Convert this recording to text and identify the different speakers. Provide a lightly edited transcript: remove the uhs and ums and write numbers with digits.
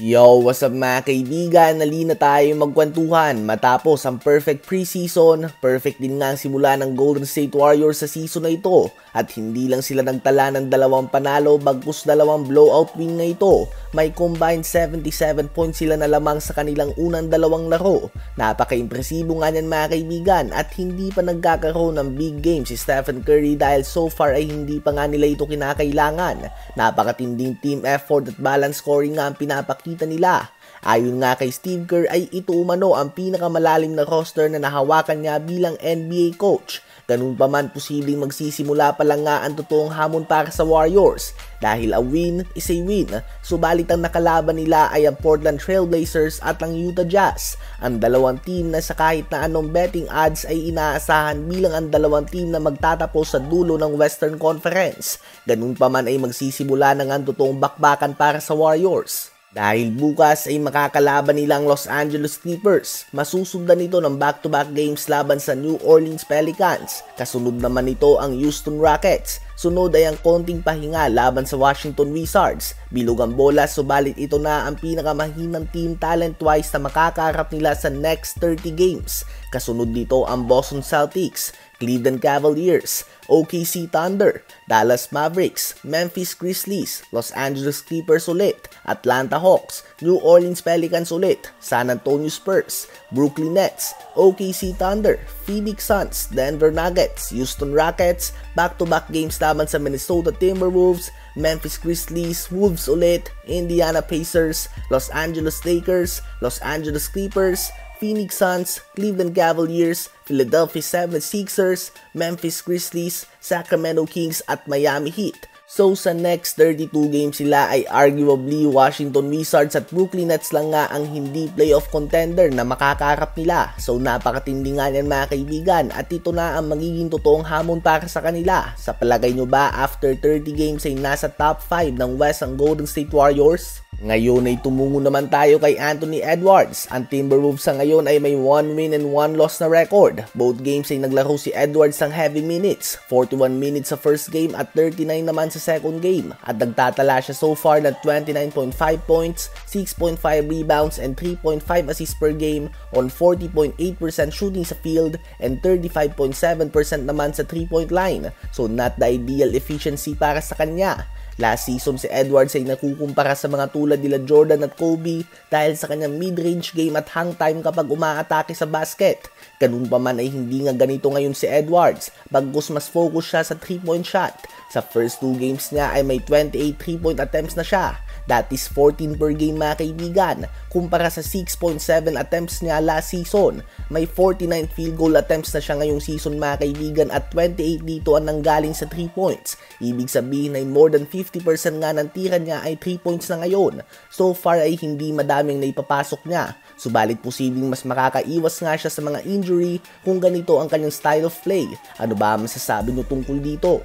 Speaker 1: Yo, what's up mga kaibigan? Nali na tayo magkwentuhan matapos ang perfect preseason. Perfect din nga ang simula ng Golden State Warriors sa season na ito. At hindi lang sila nagtala ng dalawang panalo bagkus dalawang blowout win na ito. May combined 77 points sila na lamang sa kanilang unang dalawang laro. Napaka-impresibo nga niyan mga kaibigan at hindi pa nagkakaroon ng big game si Stephen Curry dahil so far ay hindi pa nga nila ito kinakailangan. Napakatinding team effort at balance scoring nga ang pinapakita nila. Ayon nga kay Steve Kerr ay ito umano ang pinakamalalim na roster na nahawakan niya bilang NBA coach. Ganun pa man, posibleng magsisimula pa lang nga ang totoong hamon para sa Warriors dahil a win is a win. Subalit ang nakalaban nila ay ang Portland Trail Blazers at ang Utah Jazz. Ang dalawang team na sa kahit na anong betting odds ay inaasahan bilang ang dalawang team na magtatapos sa dulo ng Western Conference. Ganun pa man ay magsisimula na nga ang totoong bakbakan para sa Warriors. Dahil bukas ay makakalaban nila ang Los Angeles Clippers. Masusundan ito ng back-to-back games laban sa New Orleans Pelicans. Kasunod naman ito ang Houston Rockets. Sunod ay ang konting pahinga laban sa Washington Wizards. Bilog ang bola, subalit ito na ang pinakamahinang team talent-wise na makakaharap nila sa next 30 games. Kasunod dito ang Boston Celtics, Cleveland Cavaliers, OKC Thunder, Dallas Mavericks, Memphis Grizzlies, Los Angeles Clippers ulit, Atlanta Hawks, New Orleans Pelicans ulit, San Antonio Spurs, Brooklyn Nets, OKC Thunder, Phoenix Suns, Denver Nuggets, Houston Rockets, back-to-back games laban sa Minnesota Timberwolves, Memphis Grizzlies, Wolves ulit, Indiana Pacers, Los Angeles Lakers, Los Angeles Clippers, Phoenix Suns, Cleveland Cavaliers, Philadelphia 76ers, Memphis Grizzlies, Sacramento Kings at Miami Heat. So sa next 32 games sila ay arguably Washington Wizards at Brooklyn Nets lang nga ang hindi playoff contender na makakaharap nila. So napakatindi nga yan mga kaibigan at ito na ang magiging totoong hamon para sa kanila. Sa palagay nyo ba after 30 games ay nasa top 5 ng West ang Golden State Warriors? Ngayon ay tumungo naman tayo kay Anthony Edwards. Ang Timberwolves sa ngayon ay may 1 win and 1 loss na record. Both games ay naglaro si Edwards ng heavy minutes. 41 minutes sa first game at 39 naman sa second game. At nagtatala siya so far ng 29.5 points, 6.5 rebounds and 3.5 assists per game on 40.8% shooting sa field and 35.7% naman sa 3-point line. So not the ideal efficiency para sa kanya. Last season si Edwards ay nakukumpara sa mga tulad nila Jordan at Kobe dahil sa kanyang mid-range game at hang time kapag umaatake sa basket. Ganun pa man ay hindi nga ganito ngayon si Edwards, bagkus mas focus siya sa 3-point shot. Sa first 2 games niya ay may 28 3-point attempts na siya. That is 14 per game mga kaibigan, kumpara sa 6.7 attempts niya last season. May 49 field goal attempts na siya ngayong season mga kaibigan at 28 dito ang nanggaling sa 3 points. Ibig sabihin ay more than 50% nga ng tira niya ay 3 points na ngayon. So far ay hindi madaming naipapasok niya. Subalit posibleng mas makakaiwas nga siya sa mga injury kung ganito ang kanyang style of play. Ano ba masasabi niyo tungkol dito?